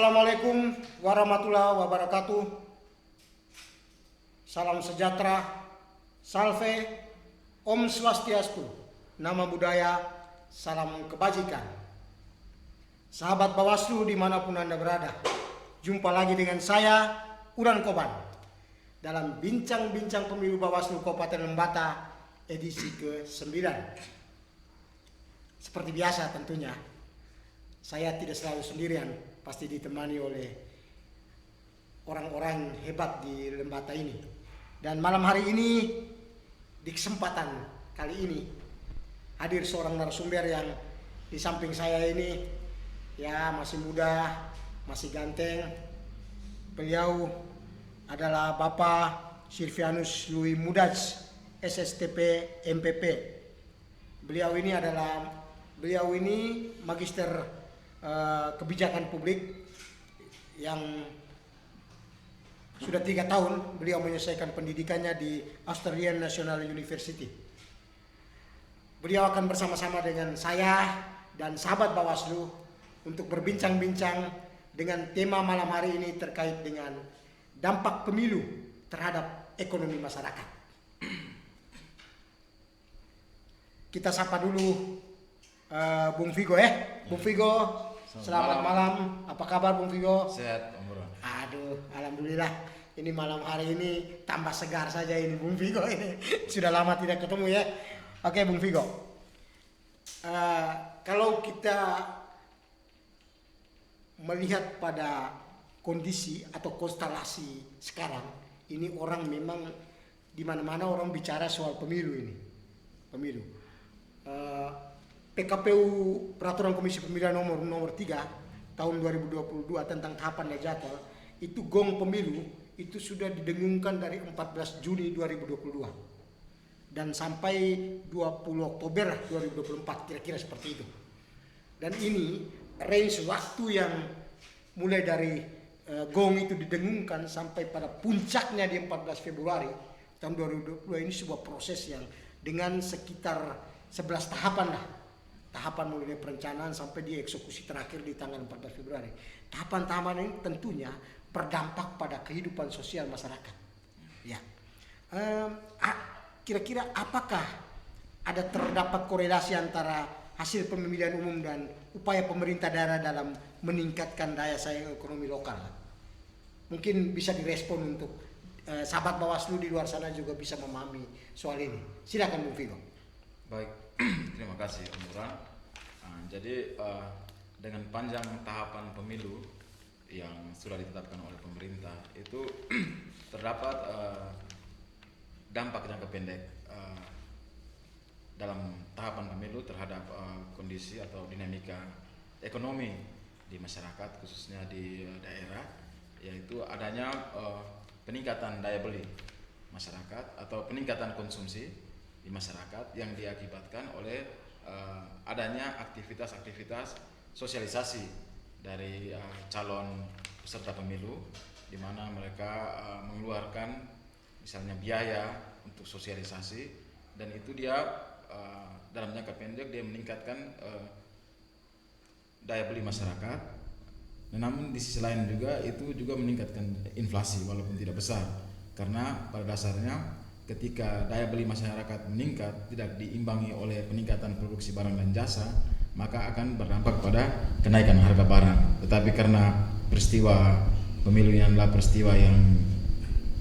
Assalamualaikum warahmatullahi wabarakatuh. Salam sejahtera, salve, Om Swastiastu, nama budaya, salam kebajikan. Sahabat Bawaslu dimanapun Anda berada, jumpa lagi dengan saya, Uran Koban, dalam Bincang-Bincang Pemilu Bawaslu Kabupaten Lembata edisi ke-9. Seperti biasa tentunya, saya tidak selalu sendirian, pasti ditemani oleh orang-orang hebat di Lembata ini. Dan malam hari ini, di kesempatan kali ini, hadir seorang narasumber yang di samping saya ini, ya masih muda, masih ganteng. Beliau adalah Bapak Silvianus Louis Mudaj, SSTP MPP. Beliau ini magister kebijakan publik yang sudah 3 tahun beliau menyelesaikan pendidikannya di Australian National University. Beliau akan bersama-sama dengan saya dan sahabat Bawaslu untuk berbincang-bincang dengan tema malam hari ini terkait dengan dampak pemilu terhadap ekonomi masyarakat. Kita sapa dulu Bung Vigo Bung Vigo, selamat malam. Apa kabar Bung Vigo? Sehat, Om Bro. Aduh, alhamdulillah. Ini malam hari ini tambah segar saja ini Bung Vigo ini. Sudah lama tidak ketemu ya. Oke Bung Vigo. Kalau kita melihat pada kondisi atau konstelasi sekarang, ini orang memang di mana-mana orang bicara soal pemilu ini. Pemilu. PKPU Peraturan Komisi Pemilihan nomor 3 tahun 2022 tentang tahapan dan jadwal itu gong pemilu itu sudah didengungkan dari 14 Juni 2022 dan sampai 20 Oktober 2024 kira-kira seperti itu. Dan ini range waktu yang mulai dari gong itu didengungkan sampai pada puncaknya di 14 Februari tahun 2022 ini sebuah proses yang dengan sekitar 11 tahapan lah. Tahapan mulai dari perencanaan sampai di eksekusi terakhir di tanggal 14 Februari. Tahapan-tahapan ini tentunya berdampak pada kehidupan sosial masyarakat. Ya, kira-kira apakah ada terdapat korelasi antara hasil pemilihan umum dan upaya pemerintah daerah dalam meningkatkan daya saing ekonomi lokal? Mungkin bisa direspon untuk sahabat Bawaslu di luar sana juga bisa memahami soal ini. Silakan Bung Vigo. Baik, terima kasih Om Uran. Jadi dengan panjang tahapan pemilu yang sudah ditetapkan oleh pemerintah itu terdapat dampak jangka pendek dalam tahapan pemilu terhadap kondisi atau dinamika ekonomi di masyarakat khususnya di daerah, yaitu adanya peningkatan daya beli masyarakat atau peningkatan konsumsi di masyarakat yang diakibatkan oleh adanya aktivitas-aktivitas sosialisasi dari calon peserta pemilu, di mana mereka mengeluarkan misalnya biaya untuk sosialisasi, dan itu dia dalam jangka pendek dia meningkatkan daya beli masyarakat. Namun di sisi lain juga itu juga meningkatkan inflasi walaupun tidak besar, karena pada dasarnya ketika daya beli masyarakat meningkat tidak diimbangi oleh peningkatan produksi barang dan jasa, maka akan berdampak pada kenaikan harga barang. Tetapi karena peristiwa pemilu ini adalah peristiwa yang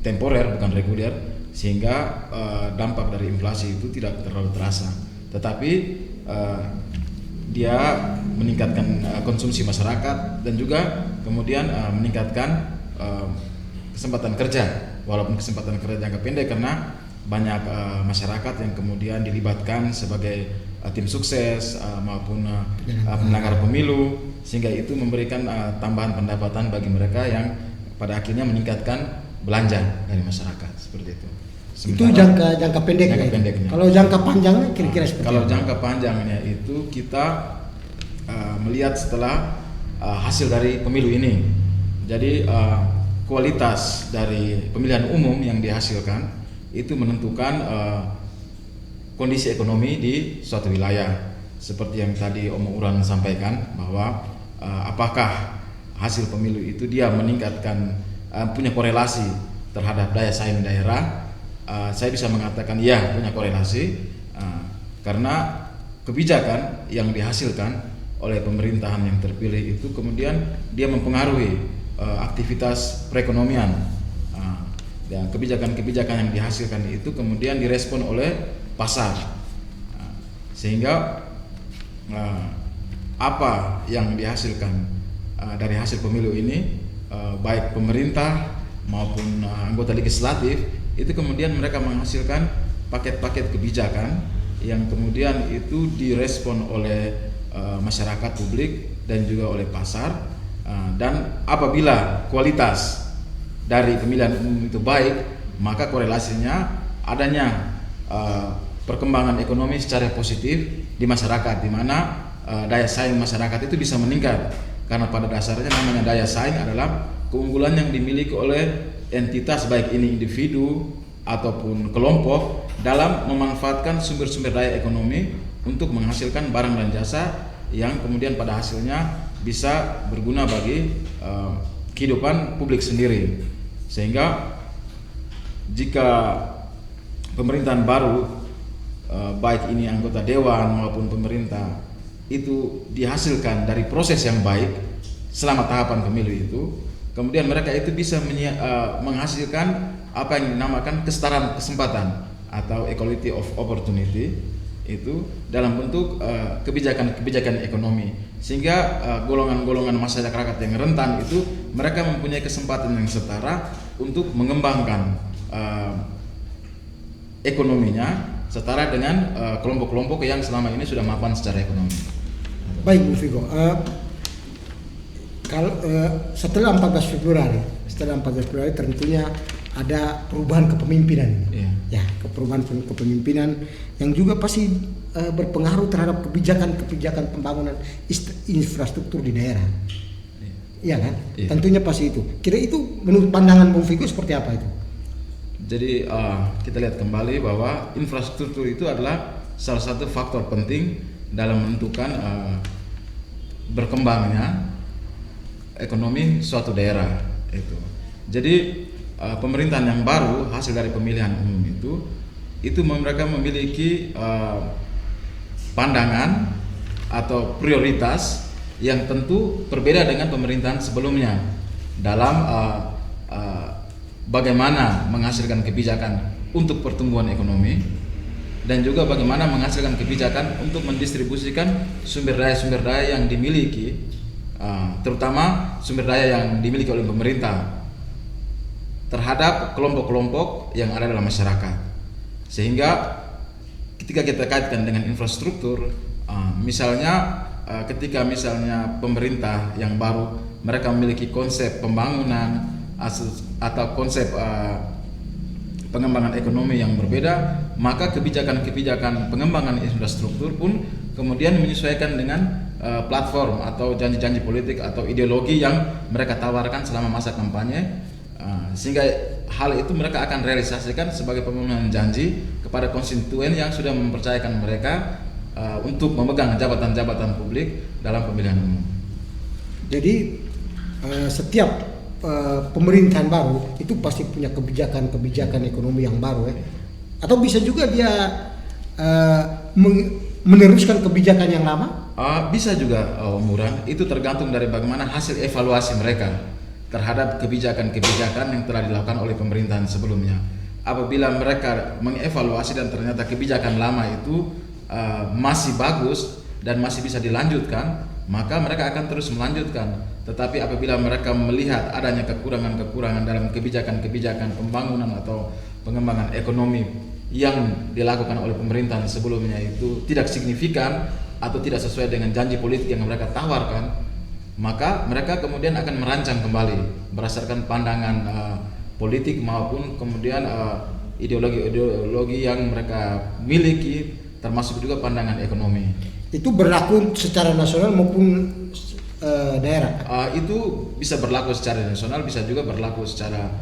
temporer bukan reguler, sehingga dampak dari inflasi itu tidak terlalu terasa. Tetapi dia meningkatkan konsumsi masyarakat dan juga kemudian meningkatkan kesempatan kerja, walaupun kesempatan kerja jangka pendek karena banyak masyarakat yang kemudian dilibatkan sebagai tim sukses maupun penyelenggara pemilu, sehingga itu memberikan tambahan pendapatan bagi mereka yang pada akhirnya meningkatkan belanja dari masyarakat, seperti itu. Sementara, itu jangka pendeknya. Kalau jangka panjangnya kira-kira seperti Kalau jangka panjangnya itu kita melihat setelah hasil dari pemilu ini. Jadi kualitas dari pemilihan umum yang dihasilkan itu menentukan kondisi ekonomi di suatu wilayah. Seperti yang tadi Om Uran sampaikan bahwa apakah hasil pemilu itu dia meningkatkan punya korelasi terhadap daya saing daerah, saya bisa mengatakan ya punya korelasi, karena kebijakan yang dihasilkan oleh pemerintahan yang terpilih itu kemudian dia mempengaruhi aktivitas perekonomian, dan kebijakan-kebijakan yang dihasilkan itu kemudian direspon oleh pasar, sehingga apa yang dihasilkan dari hasil pemilu ini, baik pemerintah maupun anggota legislatif itu kemudian mereka menghasilkan paket-paket kebijakan yang kemudian itu direspon oleh masyarakat publik dan juga oleh pasar, dan apabila kualitas dari pemilihan umum itu baik, maka korelasinya adanya perkembangan ekonomi secara positif di masyarakat, di mana daya saing masyarakat itu bisa meningkat, karena pada dasarnya namanya daya saing adalah keunggulan yang dimiliki oleh entitas, baik ini individu ataupun kelompok, dalam memanfaatkan sumber-sumber daya ekonomi untuk menghasilkan barang dan jasa yang kemudian pada hasilnya bisa berguna bagi kehidupan publik sendiri. Sehingga jika pemerintahan baru, baik ini anggota dewan maupun pemerintah, itu dihasilkan dari proses yang baik selama tahapan pemilu itu, kemudian mereka itu bisa menghasilkan apa yang dinamakan kesetaraan kesempatan atau equality of opportunity, itu dalam bentuk kebijakan-kebijakan ekonomi, sehingga golongan-golongan masyarakat yang rentan itu mereka mempunyai kesempatan yang setara untuk mengembangkan ekonominya setara dengan kelompok-kelompok yang selama ini sudah mapan secara ekonomi. Baik Bu Vigo, kalau setelah 14 Februari tentunya ada perubahan kepemimpinan, ya perubahan kepemimpinan yang juga pasti berpengaruh terhadap kebijakan pembangunan infrastruktur di daerah, iya kan? Tentunya pasti itu. Kira itu menurut pandangan Bung Vigo seperti apa itu? Jadi kita lihat kembali bahwa infrastruktur itu adalah salah satu faktor penting dalam menentukan berkembangnya ekonomi suatu daerah itu. Jadi pemerintahan yang baru hasil dari pemilihan umum itu mereka memiliki pandangan atau prioritas yang tentu berbeda dengan pemerintahan sebelumnya dalam bagaimana menghasilkan kebijakan untuk pertumbuhan ekonomi, dan juga bagaimana menghasilkan kebijakan untuk mendistribusikan sumber daya yang dimiliki, terutama sumber daya yang dimiliki oleh pemerintah terhadap kelompok-kelompok yang ada dalam masyarakat. Sehingga ketika kita kaitkan dengan infrastruktur, misalnya ketika misalnya pemerintah yang baru mereka memiliki konsep pembangunan atau konsep pengembangan ekonomi yang berbeda, maka kebijakan-kebijakan pengembangan infrastruktur pun kemudian menyesuaikan dengan platform atau janji-janji politik atau ideologi yang mereka tawarkan selama masa kampanye, sehingga hal itu mereka akan realisasikan sebagai pemenuhan janji kepada konstituen yang sudah mempercayakan mereka untuk memegang jabatan-jabatan publik dalam pemilihan umum. Jadi setiap pemerintahan baru itu pasti punya kebijakan ekonomi yang baru, ya. Atau bisa juga dia meneruskan kebijakan yang lama? Bisa juga, Muran. Itu tergantung dari bagaimana hasil evaluasi mereka terhadap kebijakan-kebijakan yang telah dilakukan oleh pemerintahan sebelumnya. Apabila mereka mengevaluasi dan ternyata kebijakan lama itu masih bagus dan masih bisa dilanjutkan, maka mereka akan terus melanjutkan. Tetapi apabila mereka melihat adanya kekurangan-kekurangan dalam kebijakan-kebijakan pembangunan atau pengembangan ekonomi yang dilakukan oleh pemerintahan sebelumnya itu tidak signifikan atau tidak sesuai dengan janji politik yang mereka tawarkan, maka mereka kemudian akan merancang kembali berdasarkan pandangan politik maupun kemudian ideologi yang mereka miliki, termasuk juga pandangan ekonomi. Itu berlaku secara nasional maupun daerah? Itu bisa berlaku secara nasional, bisa juga berlaku secara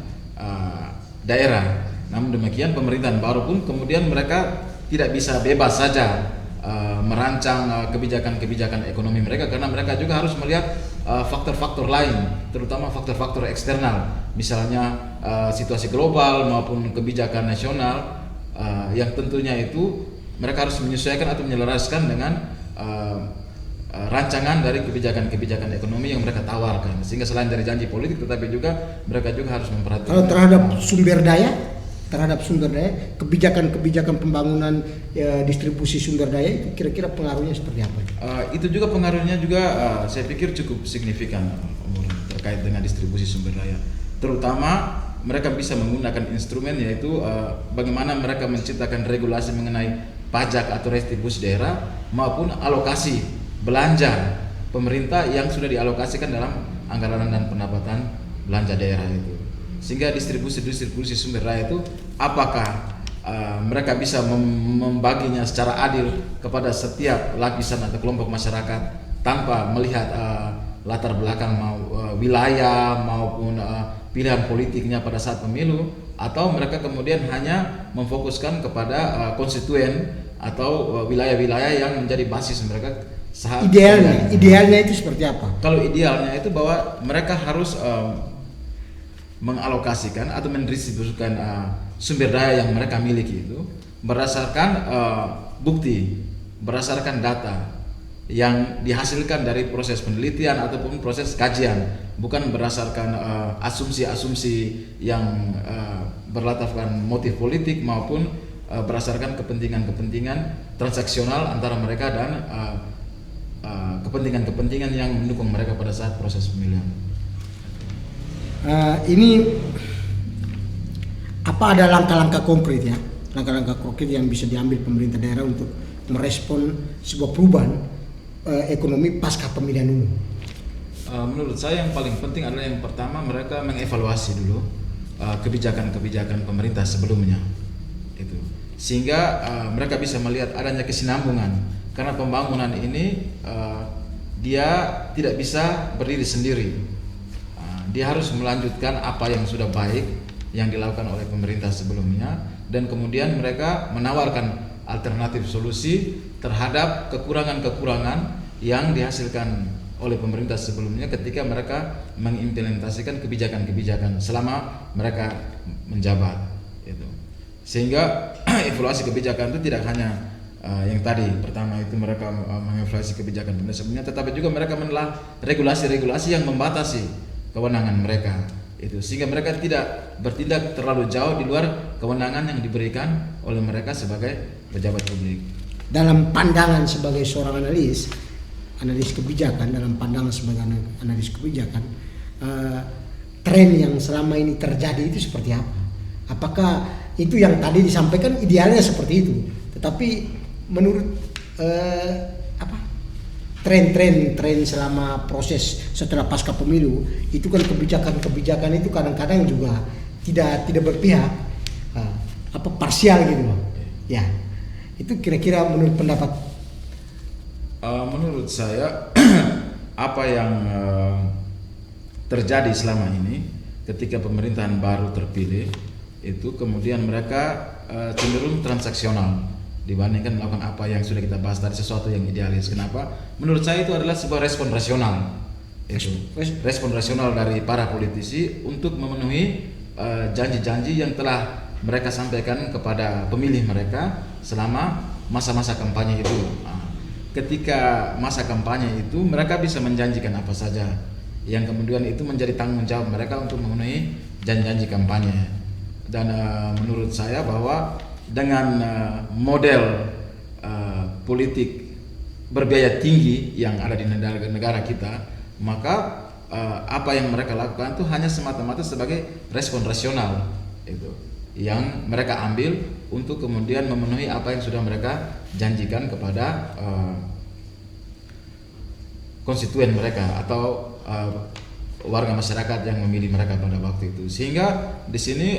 daerah. Namun demikian pemerintahan baru pun kemudian mereka tidak bisa bebas saja merancang kebijakan-kebijakan ekonomi mereka, karena mereka juga harus melihat faktor-faktor lain, terutama faktor-faktor eksternal, misalnya situasi global maupun kebijakan nasional, yang tentunya itu mereka harus menyesuaikan atau menyelaraskan dengan rancangan dari kebijakan-kebijakan ekonomi yang mereka tawarkan. Sehingga selain dari janji politik, tetapi juga mereka juga harus memperhatikan Kalau terhadap sumber daya, kebijakan-kebijakan pembangunan distribusi sumber daya itu kira-kira pengaruhnya seperti apa? Itu juga pengaruhnya juga saya pikir cukup signifikan terkait dengan distribusi sumber daya. Terutama mereka bisa menggunakan instrumen, yaitu bagaimana mereka menciptakan regulasi mengenai pajak atau retribusi daerah maupun alokasi belanja pemerintah yang sudah dialokasikan dalam anggaran dan pendapatan belanja daerah itu. Sehingga distribusi sumber daya itu apakah mereka bisa membaginya secara adil kepada setiap lapisan atau kelompok masyarakat tanpa melihat latar belakang wilayah maupun pilihan politiknya pada saat pemilu, atau mereka kemudian hanya memfokuskan kepada konstituen atau wilayah-wilayah yang menjadi basis mereka saat idealnya itu seperti apa? Kalau idealnya itu bahwa mereka harus mengalokasikan atau mendistribusikan sumber daya yang mereka miliki itu berdasarkan bukti, berdasarkan data yang dihasilkan dari proses penelitian ataupun proses kajian, bukan berdasarkan asumsi-asumsi yang berlatarkan motif politik maupun berdasarkan kepentingan-kepentingan transaksional antara mereka dan kepentingan-kepentingan yang mendukung mereka pada saat proses pemilihan. Ini apa ada langkah-langkah konkret yang bisa diambil pemerintah daerah untuk merespon sebuah perubahan ekonomi pasca pemilihan umum? Menurut saya yang paling penting adalah yang pertama mereka mengevaluasi dulu kebijakan-kebijakan pemerintah sebelumnya itu, sehingga mereka bisa melihat adanya kesinambungan, karena pembangunan ini dia tidak bisa berdiri sendiri. Dia harus melanjutkan apa yang sudah baik yang dilakukan oleh pemerintah sebelumnya, dan kemudian mereka menawarkan alternatif solusi terhadap kekurangan-kekurangan yang dihasilkan oleh pemerintah sebelumnya ketika mereka mengimplementasikan kebijakan-kebijakan selama mereka menjabat itu. Sehingga evaluasi kebijakan itu tidak hanya yang tadi pertama itu mereka mengevaluasi kebijakan pemerintah sebelumnya, tetapi juga mereka menelah regulasi-regulasi yang membatasi kewenangan mereka itu, sehingga mereka tidak bertindak terlalu jauh di luar kewenangan yang diberikan oleh mereka sebagai pejabat publik. Dalam pandangan sebagai seorang analis kebijakan, tren yang selama ini terjadi itu seperti apa? Apakah itu yang tadi disampaikan idealnya seperti itu, tetapi menurut tren selama proses setelah pasca pemilu itu kan kebijakan itu kadang-kadang juga tidak berpihak, parsial gitu loh. Ya, itu kira-kira menurut pendapat. Menurut saya apa yang terjadi selama ini ketika pemerintahan baru terpilih itu kemudian mereka cenderung transaksional dibandingkan melakukan apa yang sudah kita bahas tadi, sesuatu yang idealis. Kenapa? Menurut saya itu adalah sebuah respon rasional. Respon rasional dari para politisi untuk memenuhi janji-janji yang telah mereka sampaikan kepada pemilih mereka selama masa-masa kampanye itu. Ketika masa kampanye itu mereka bisa menjanjikan apa saja yang kemudian itu menjadi tanggung jawab mereka untuk memenuhi janji-janji kampanye. Dan menurut saya bahwa dengan model politik berbiaya tinggi yang ada di negara kita, maka apa yang mereka lakukan itu hanya semata-mata sebagai respon rasional itu yang mereka ambil untuk kemudian memenuhi apa yang sudah mereka janjikan kepada konstituen mereka atau warga masyarakat yang memilih mereka pada waktu itu. Sehingga di sini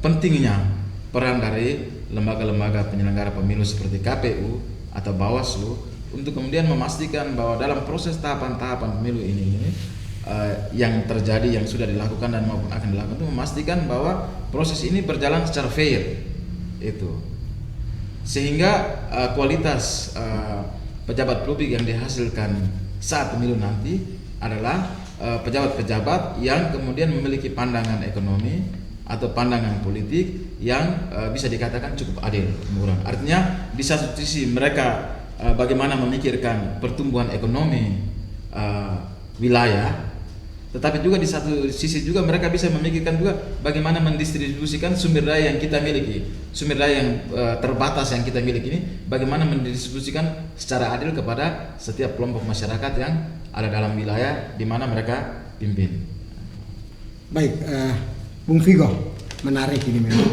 pentingnya peran dari lembaga-lembaga penyelenggara pemilu seperti KPU atau Bawaslu untuk kemudian memastikan bahwa dalam proses tahapan-tahapan pemilu ini yang terjadi, yang sudah dilakukan dan maupun akan dilakukan, itu memastikan bahwa proses ini berjalan secara fair itu, sehingga kualitas pejabat publik yang dihasilkan saat pemilu nanti adalah pejabat-pejabat yang kemudian memiliki pandangan ekonomi atau pandangan politik yang bisa dikatakan cukup adil. Artinya di satu sisi mereka bagaimana memikirkan pertumbuhan ekonomi wilayah, tetapi juga di satu sisi juga mereka bisa memikirkan juga bagaimana mendistribusikan sumber daya yang kita miliki, sumber daya yang terbatas yang kita miliki ini, bagaimana mendistribusikan secara adil kepada setiap kelompok masyarakat yang ada dalam wilayah di mana mereka pimpin. Baik, Bung Vigo, menarik ini memang.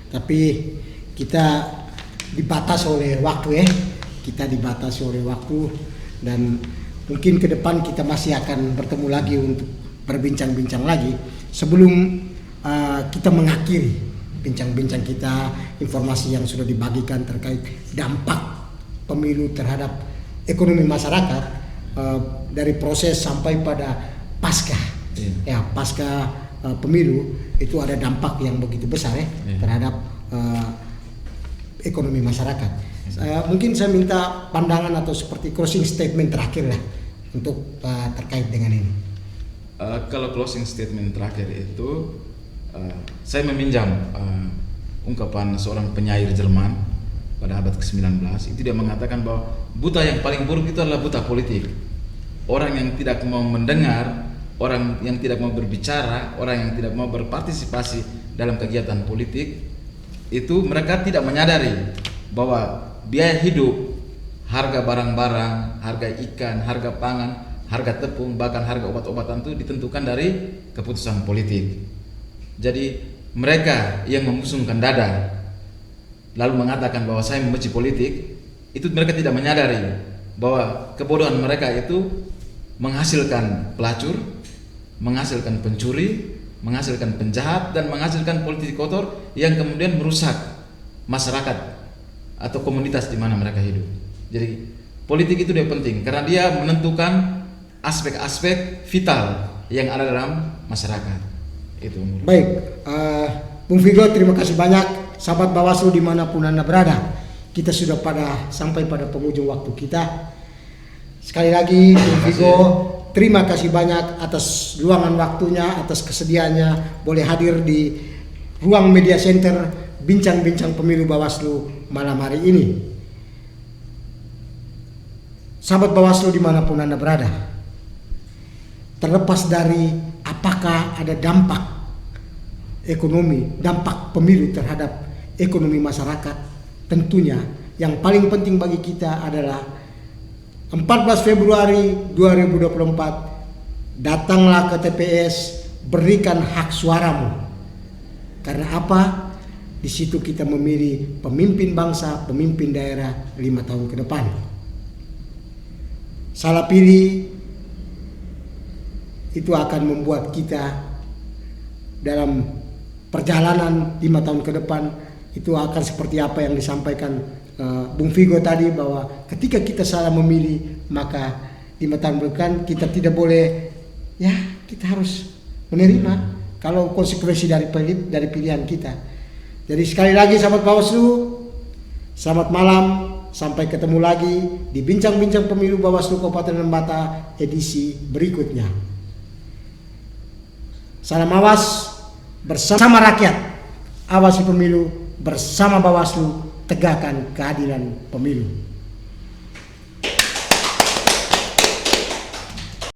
Tapi kita dibatasi oleh waktu ya, kita dibatasi oleh waktu, dan mungkin ke depan kita masih akan bertemu lagi untuk berbincang-bincang lagi. Sebelum kita mengakhiri bincang-bincang kita, informasi yang sudah dibagikan terkait dampak pemilu terhadap ekonomi masyarakat, dari proses sampai pada pasca, ya pasca pemilu itu ada dampak yang begitu besar ya terhadap ekonomi masyarakat. Mungkin saya minta pandangan atau seperti closing statement terakhir lah untuk terkait dengan ini. Kalau closing statement terakhir itu saya meminjam ungkapan seorang penyair Jerman pada abad ke-19. Itu dia mengatakan bahwa buta yang paling buruk itu adalah buta politik. Orang yang tidak mau mendengar, orang yang tidak mau berbicara, orang yang tidak mau berpartisipasi dalam kegiatan politik, itu mereka tidak menyadari bahwa biaya hidup, harga barang-barang, harga ikan, harga pangan, harga tepung, bahkan harga obat-obatan itu ditentukan dari keputusan politik. Jadi mereka yang memusungkan dada lalu mengatakan bahwa saya membenci politik, itu mereka tidak menyadari bahwa kebodohan mereka itu menghasilkan pelacur, menghasilkan pencuri, menghasilkan penjahat, dan menghasilkan politik kotor yang kemudian merusak masyarakat atau komunitas di mana mereka hidup. Jadi politik itu dia penting karena dia menentukan aspek-aspek vital yang ada dalam masyarakat. Itu. Baik, Bung Vigo, terima kasih banyak. Sahabat Bawaslu dimanapun Anda berada, kita sudah sampai pada penghujung waktu kita. Sekali lagi Bung Vigo, terima kasih banyak atas luangan waktunya, atas kesediaannya boleh hadir di ruang media center bincang-bincang pemilu Bawaslu malam hari ini. Sahabat Bawaslu dimanapun Anda berada, terlepas dari apakah ada dampak ekonomi, dampak pemilu terhadap ekonomi masyarakat, tentunya yang paling penting bagi kita adalah 14 Februari 2024 datanglah ke TPS, berikan hak suaramu. Karena apa? Di situ kita memilih pemimpin bangsa, pemimpin daerah 5 tahun ke depan. Salah pilih itu akan membuat kita dalam perjalanan 5 tahun ke depan itu akan seperti apa yang disampaikan Bung Vigo tadi, bahwa ketika kita salah memilih maka 5 tahun ke depan kita tidak boleh, ya kita harus menerima kalau konsekuensi dari pilihan kita. Jadi sekali lagi sahabat Bawaslu, selamat malam, sampai ketemu lagi di bincang-bincang pemilu Bawaslu Kabupaten Lembata edisi berikutnya. Salam awas bersama rakyat, awasi pemilu bersama Bawaslu, tegakkan keadilan pemilu.